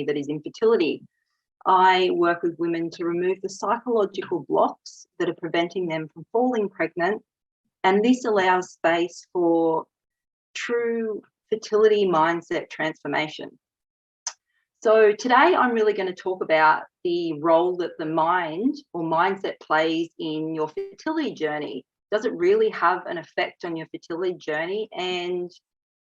journey that is infertility. I work with women to remove the psychological blocks that are preventing them from falling pregnant, and this allows space for true fertility mindset transformation. So today I'm really going to talk about the role that the mind or mindset plays in your fertility journey. Does it really have an effect on your fertility journey, and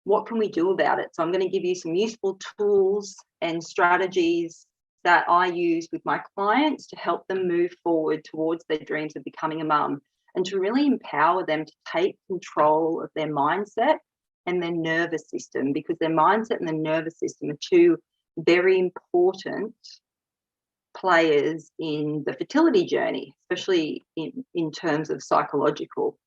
what can we do about it? So I'm going to give you some useful tools and strategies that I use with my clients to help them move forward towards their dreams of becoming a mum, and to really empower them to take control of their mindset and their nervous system, because their mindset and the nervous system are two very important players in the fertility journey, especially in terms of psychological.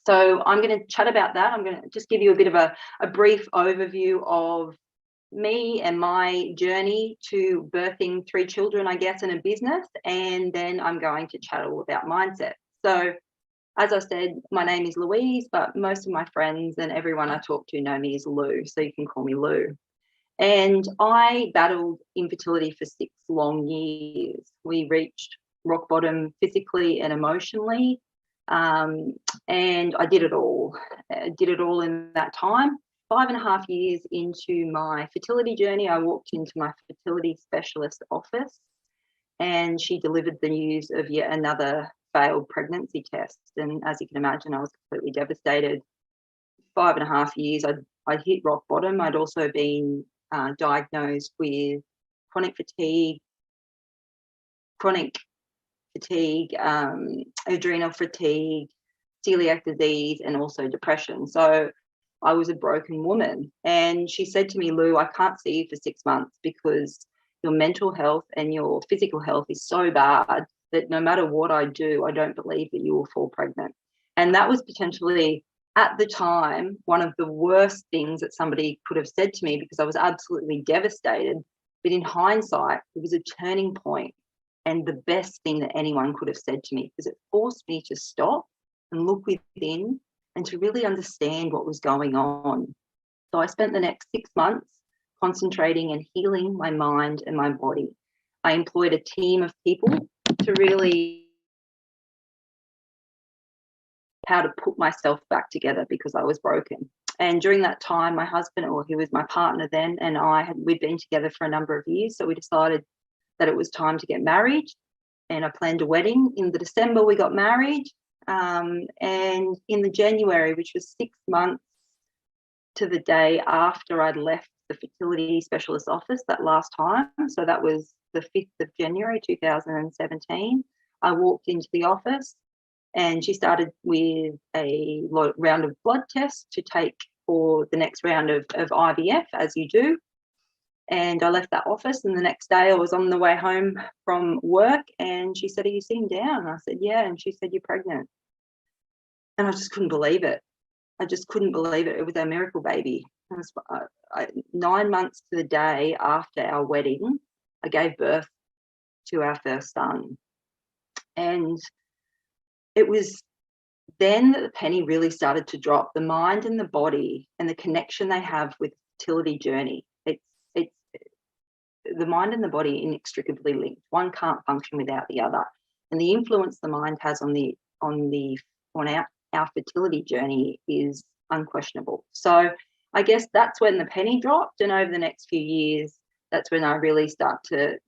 So I'm going to chat about that. I'm going to just give you a bit of a brief overview of me and my journey to birthing 3 children, I guess, in a business, and then I'm going to chat all about mindset. So as I said, my name is Louise, but most of my friends and everyone I talk to know me as Lou, so you can call me Lou. And I battled infertility for 6 long years. We reached rock bottom physically and emotionally, and I did it all. I did it all in that time. 5.5 years into my fertility journey, I walked into my fertility specialist office, and she delivered the news of yet another failed pregnancy test. And as you can imagine, I was completely devastated. 5.5 years, I'd hit rock bottom. I'd also been diagnosed with chronic fatigue, adrenal fatigue, celiac disease, and also depression. So I was a broken woman. And she said to me, Lou, I can't see you for 6 months because your mental health and your physical health is so bad that no matter what I do, I don't believe that you will fall pregnant. And that was potentially, at the time, one of the worst things that somebody could have said to me, because I was absolutely devastated. But in hindsight, it was a turning point and the best thing that anyone could have said to me, because it forced me to stop and look within and to really understand what was going on. So I spent the next 6 months concentrating and healing my mind and my body. I employed a team of people to really how to put myself back together, because I was broken. And during that time, my husband, or he was my partner then, and we'd been together for a number of years. So we decided that it was time to get married, and I planned a wedding. In the December, we got married. And in the January, which was 6 months to the day after I'd left the fertility specialist office that last time, so that was the 5th of January 2017, I walked into the office, and she started with a round of blood tests to take for the next round of IVF, as you do. And I left that office, and the next day I was on the way home from work, and she said, are you sitting down? And I said, yeah. And she said, you're pregnant. And I just couldn't believe it. I just couldn't believe it. It was our miracle baby. 9 months to the day after our wedding, I gave birth to our first son. And it was then that the penny really started to drop. The mind and the body and the connection they have with the fertility journey. It's the mind and the body inextricably linked. One can't function without the other. And the influence the mind has on our fertility journey is unquestionable. So I guess that's when the penny dropped, and over the next few years, that's when I really started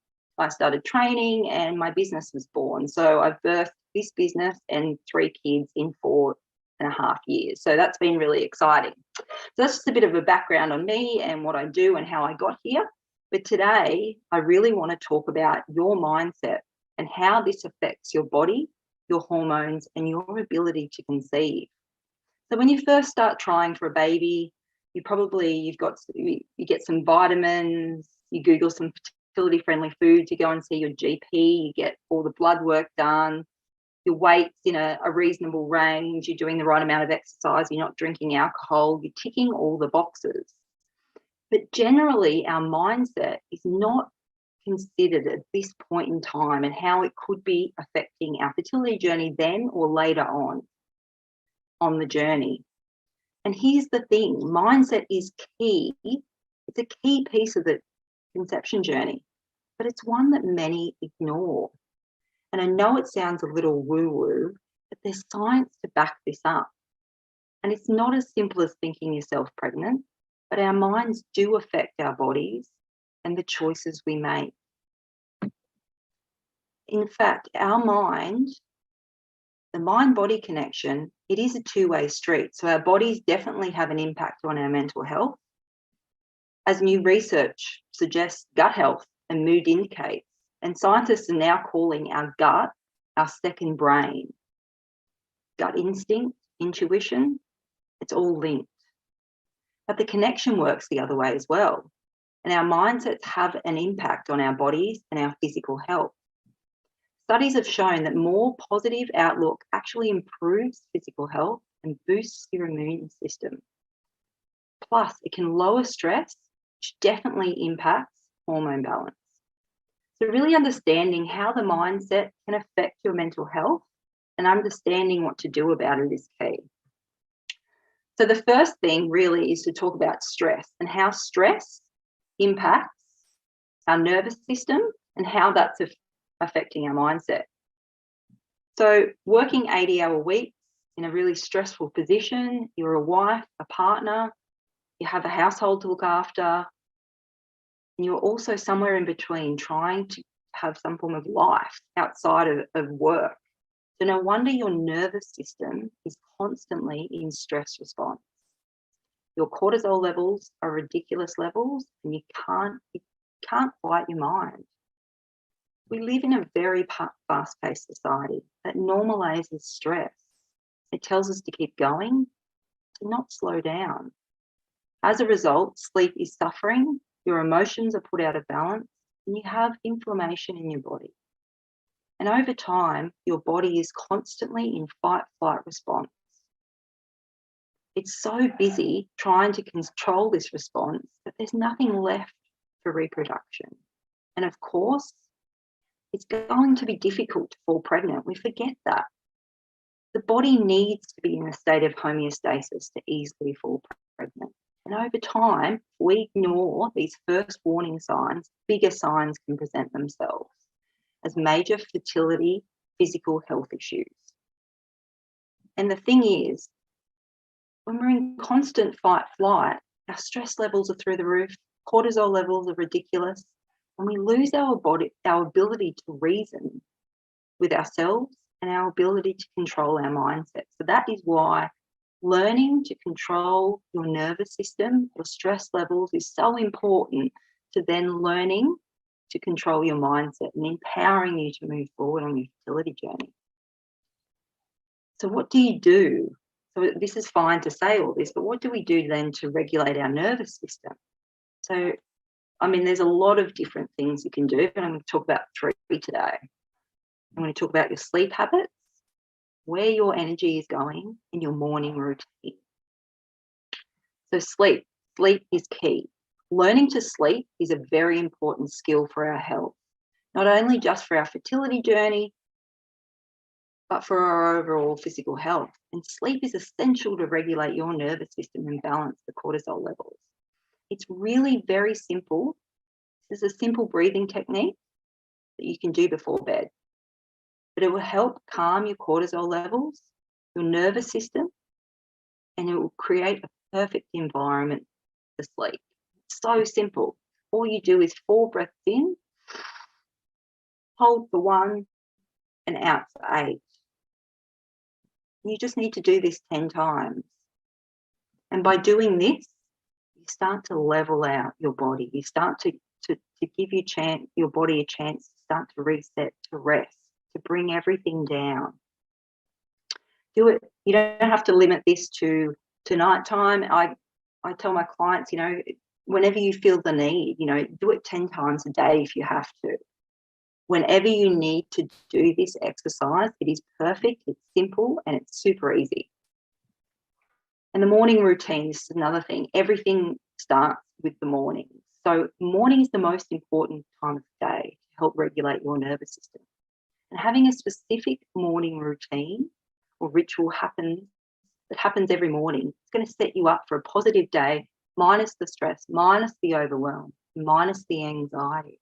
training, and my business was born. So I've birthed this business and 3 kids in 4.5 years. So that's been really exciting. So that's just a bit of a background on me and what I do and how I got here. But today, I really want to talk about your mindset and how this affects your body, your hormones, and your ability to conceive. So when you first start trying for a baby, you get some vitamins, you Google some fertility friendly foods, you go and see your GP, you get all the blood work done, your weight's in a reasonable range, you're doing the right amount of exercise, you're not drinking alcohol, you're ticking all the boxes. But generally, our mindset is not considered at this point in time, and how it could be affecting our fertility journey then or later on the journey. And here's the thing, mindset is key. It's a key piece of conception journey, but it's one that many ignore. And I know it sounds a little woo-woo, but there's science to back this up. And it's not as simple as thinking yourself pregnant, but our minds do affect our bodies and the choices we make. In fact, our mind, the mind-body connection, it is a two-way street. So our bodies definitely have an impact on our mental health. As new research suggests, gut health and mood indicates, and scientists are now calling our gut our second brain. Gut instinct, intuition, it's all linked. But the connection works the other way as well. And our mindsets have an impact on our bodies and our physical health. Studies have shown that more positive outlook actually improves physical health and boosts your immune system. Plus, it can lower stress, which definitely impacts hormone balance. So really understanding how the mindset can affect your mental health and understanding what to do about it is key. So the first thing really is to talk about stress and how stress impacts our nervous system and how that's affecting our mindset. So working 80-hour weeks in a really stressful position, you're a wife, a partner, you have a household to look after, and you're also somewhere in between trying to have some form of life outside of work. So no wonder your nervous system is constantly in stress response. Your cortisol levels are ridiculous levels and you can't fight your mind. We live in a very fast-paced society that normalizes stress. It tells us to keep going, to not slow down. As a result, sleep is suffering, your emotions are put out of balance, and you have inflammation in your body. And over time, your body is constantly in fight-flight response. It's so busy trying to control this response that there's nothing left for reproduction. And of course, it's going to be difficult to fall pregnant. We forget that. The body needs to be in a state of homeostasis to easily fall pregnant. And over time, if we ignore these first warning signs, bigger signs can present themselves as major fertility, physical health issues. And the thing is, when we're in constant fight-flight, our stress levels are through the roof, cortisol levels are ridiculous, and we lose our ability to reason with ourselves and our ability to control our mindset. So that is why learning to control your nervous system, your stress levels is so important to then learning to control your mindset and empowering you to move forward on your fertility journey. So what do you do? So this is fine to say all this, but what do we do then to regulate our nervous system? So, I mean, there's a lot of different things you can do, but I'm going to talk about 3 today. I'm going to talk about your sleep habits, where your energy is going in your morning routine. So sleep is key. Learning to sleep is a very important skill for our health, not only just for our fertility journey, but for our overall physical health. And sleep is essential to regulate your nervous system and balance the cortisol levels. It's really very simple. This is a simple breathing technique that you can do before bed. But it will help calm your cortisol levels, your nervous system, and it will create a perfect environment for sleep. It's so simple. All you do is 4 breaths in, hold for 1, and out for 8. You just need to do this 10 times. And by doing this, you start to level out your body. You start to give your body a chance to start to reset, to rest, to bring everything down. Do it. You don't have to limit this to nighttime. I tell my clients, whenever you feel the need, do it 10 times a day if you have to. Whenever you need to do this exercise, it is perfect, it's simple, and it's super easy. And the morning routine is another thing. Everything starts with the morning. So morning is the most important time of the day to help regulate your nervous system. And having a specific morning routine or ritual that happens every morning, it's going to set you up for a positive day, minus the stress, minus the overwhelm. minus the anxiety.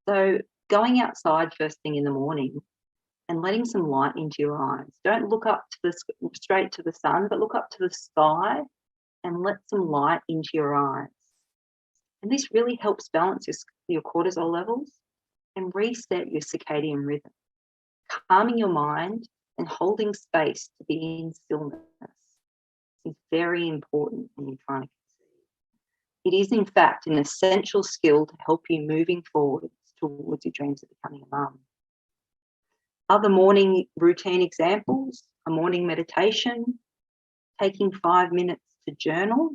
So going outside first thing in the morning and letting some light into your eyes. Don't look up to straight to the sun, but look up to the sky and let some light into your eyes. And this really helps balance your cortisol levels and reset your circadian rhythm, calming your mind and holding space to be in stillness is very important when you're trying to conceive. It is, in fact, an essential skill to help you moving forward towards your dreams of becoming a mum. Other morning routine examples, a morning meditation, taking 5 minutes to journal,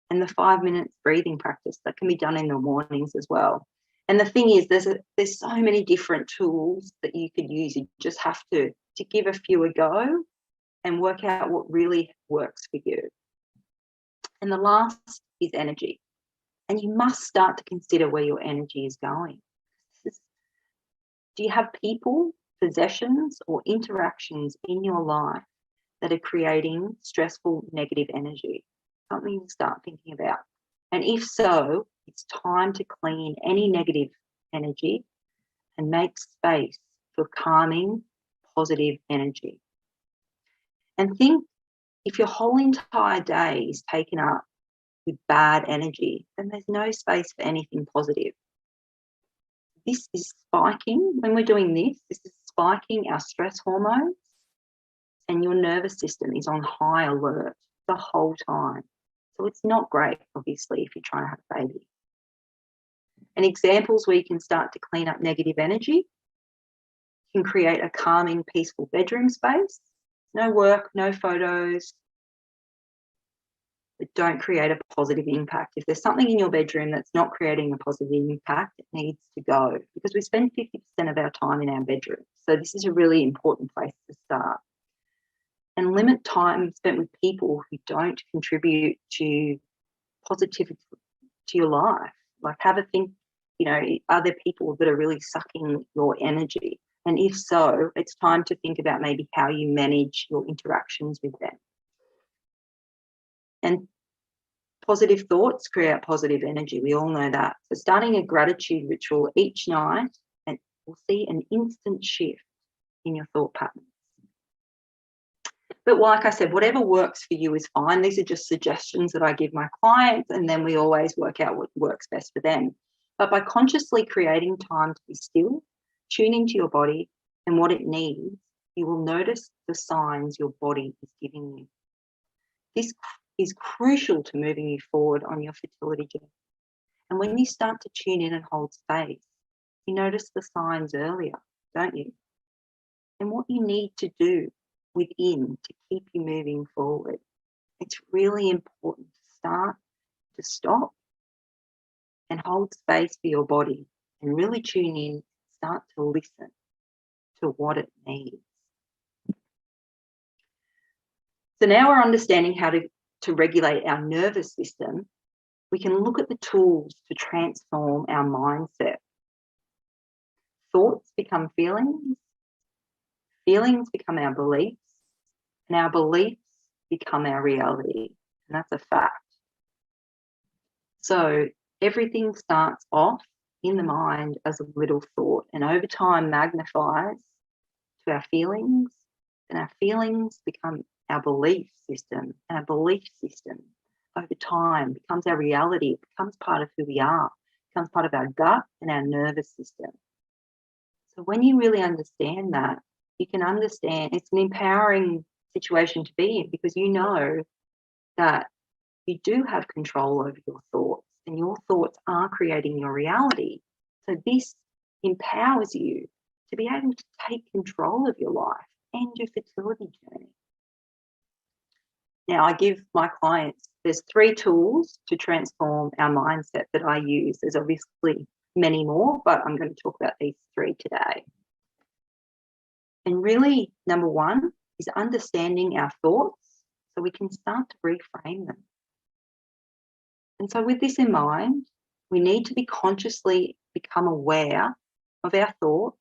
and the 5 minutes breathing practice that can be done in the mornings as well. And the thing is, there's so many different tools that you could use. You just have to give a few a go and work out what really works for you. And the last is energy. And you must start to consider where your energy is going. Do you have people, possessions, or interactions in your life that are creating stressful, negative energy? Something to start thinking about. And if so, it's time to clean any negative energy and make space for calming, positive energy. And think, if your whole entire day is taken up with bad energy, then there's no space for anything positive. This is spiking, when we're doing this is spiking our stress hormones, and your nervous system is on high alert the whole time. So it's not great, obviously, if you're trying to have a baby. And examples where you can start to clean up negative energy, you can create a calming, peaceful bedroom space. No work, no photos, but don't create a positive impact. If there's something in your bedroom that's not creating a positive impact, it needs to go, because we spend 50% of our time in our bedroom. So this is a really important place to start. And limit time spent with people who don't contribute to positivity to your life. Like, have a think, are there people that are really sucking your energy? And if so, it's time to think about maybe how you manage your interactions with them. And positive thoughts create positive energy. We all know that. So starting a gratitude ritual each night, and we'll see an instant shift in your thought patterns. But like I said, whatever works for you is fine. These are just suggestions that I give my clients, and then we always work out what works best for them. But by consciously creating time to be still, tuning to your body and what it needs, you will notice the signs your body is giving you. This is crucial to moving you forward on your fertility journey. And when you start to tune in and hold space, you notice the signs earlier, don't you? And what you need to do within to keep you moving forward. It's really important to stop and hold space for your body and really tune in, start to listen to what it needs. So now we're understanding how to regulate our nervous system. We can look at the tools to transform our mindset. Thoughts become feelings, feelings become our beliefs, and our beliefs become our reality. And that's a fact. So everything starts off in the mind as a little thought, and over time magnifies to our feelings, and our feelings become our belief system, and our belief system over time becomes our reality. It becomes part of who we are, it becomes part of our gut and our nervous system. So when you really understand that, you can understand it's an empowering situation to be in, because you know that you do have control over your thoughts, and your thoughts are creating your reality. So this empowers you to be able to take control of your life and your fertility journey. Now, I give my clients, there's 3 tools to transform our mindset that I use. There's obviously many more, but I'm going to talk about these 3 today. And really, number 1 is understanding our thoughts so we can start to reframe them. And so with this in mind, we need to be consciously become aware of our thoughts.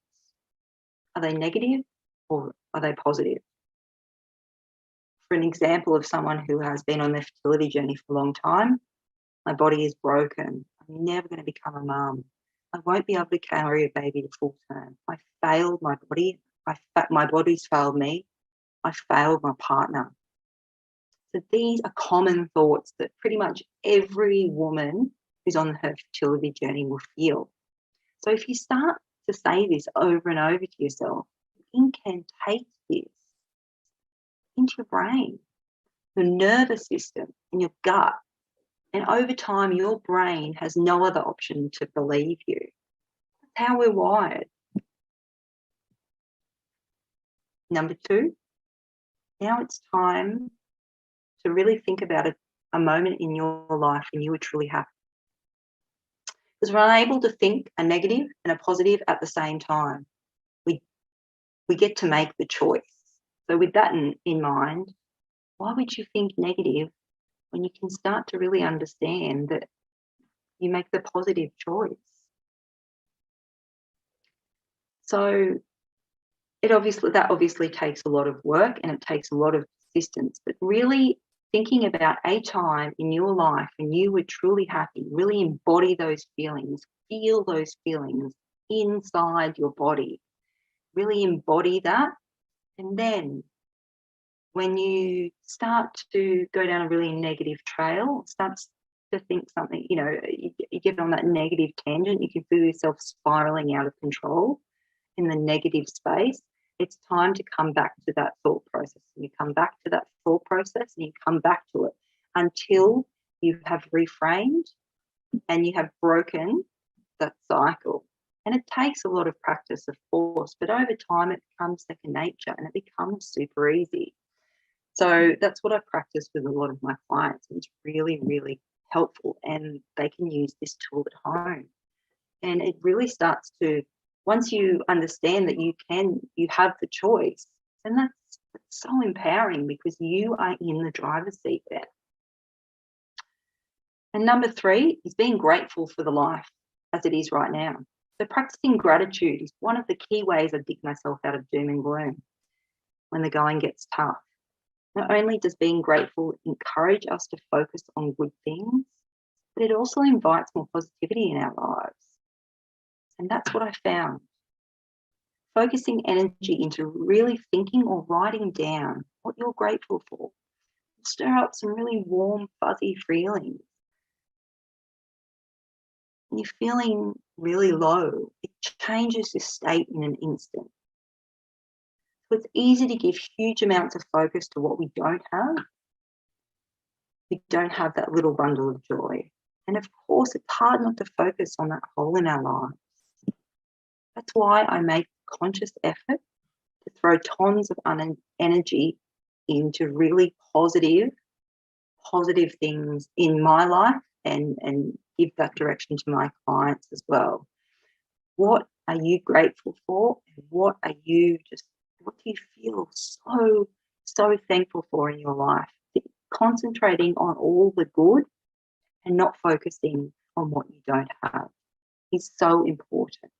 Are they negative or are they positive? For an example of someone who has been on their fertility journey for a long time, My body is broken. I'm never going to become a mum. I won't be able to carry a baby to full term. I failed my body. My body's failed me. I failed my partner. So these are common thoughts that pretty much every woman who's on her fertility journey will feel. So if you start to say this over and over to yourself, you can take this into your brain, your nervous system, and your gut. And over time, your brain has no other option to believe you. That's how we're wired. Number 2, now it's time to really think about a moment in your life when you were truly happy. Because we're unable to think a negative and a positive at the same time. We get to make the choice. So with that in mind, why would you think negative when you can start to really understand that you make the positive choice? So that obviously takes a lot of work and it takes a lot of persistence, but really thinking about a time in your life when you were truly happy, really embody those feelings, feel those feelings inside your body, really embody that. And then when you start to go down a really negative trail, starts to think something, you get on that negative tangent, you can feel yourself spiraling out of control in the negative space. It's time to come back to that thought process. And you come back to that thought process and you come back to it until you have reframed and you have broken that cycle. And it takes a lot of practice, of course, but over time it becomes second nature and it becomes super easy. So that's what I practice with a lot of my clients. It's really, really helpful, and they can use this tool at home. And it really starts to, once you understand that you have the choice, and that's so empowering because you are in the driver's seat there. And number 3 is being grateful for the life as it is right now. So practicing gratitude is one of the key ways I dig myself out of doom and gloom when the going gets tough. Not only does being grateful encourage us to focus on good things, but it also invites more positivity in our lives. And that's what I found. Focusing energy into really thinking or writing down what you're grateful for will stir up some really warm, fuzzy feelings. When you're feeling really low, it changes your state in an instant. So it's easy to give huge amounts of focus to what we don't have. We don't have that little bundle of joy. And of course, it's hard not to focus on that hole in our lives. That's why I make a conscious effort to throw tons of energy into really positive things in my life and give that direction to my clients as well. What are you grateful for? And what do you feel so thankful for in your life? Concentrating on all the good and not focusing on what you don't have is so important.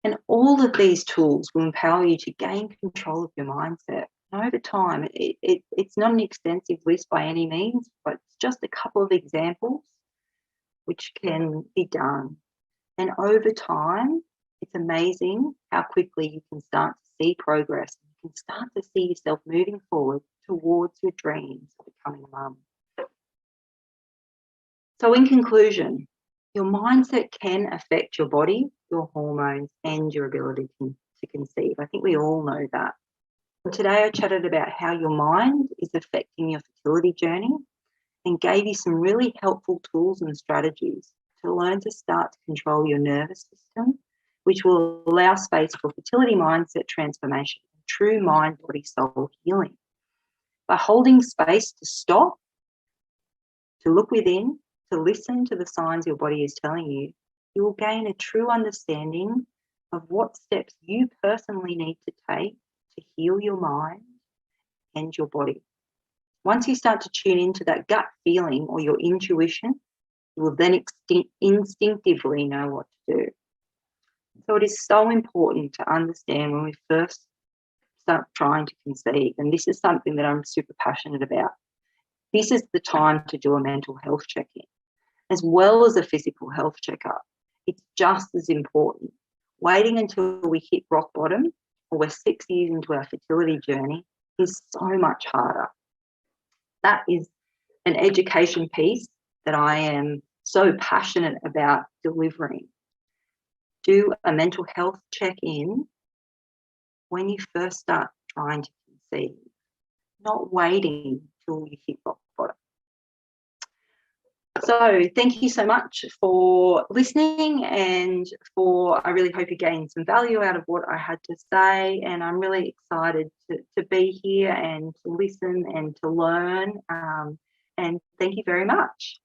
And all of these tools will empower you to gain control of your mindset. And over time, it's not an extensive list by any means, but it's just a couple of examples which can be done. And over time, it's amazing how quickly you can start to see progress. You can start to see yourself moving forward towards your dreams of becoming a mum. So in conclusion, your mindset can affect your body, your hormones, and your ability to conceive. I think we all know that. And today I chatted about how your mind is affecting your fertility journey and gave you some really helpful tools and strategies to learn to start to control your nervous system, which will allow space for fertility mindset transformation, true mind, body, soul healing. By holding space to stop, to look within, to listen to the signs your body is telling you, you will gain a true understanding of what steps you personally need to take to heal your mind and your body. Once you start to tune into that gut feeling or your intuition, you will then instinctively know what to do. So it is so important to understand when we first start trying to conceive, and this is something that I'm super passionate about. this is the time to do a mental health check-in, as well as a physical health checkup. It's just as important. Waiting until we hit rock bottom, or we're 6 years into our fertility journey, is so much harder. That is an education piece that I am so passionate about delivering. Do a mental health check-in when you first start trying to conceive, not waiting till you hit rock bottom. So thank you so much for listening, and I really hope you gained some value out of what I had to say, and I'm really excited to be here and to listen and to learn, and thank you very much.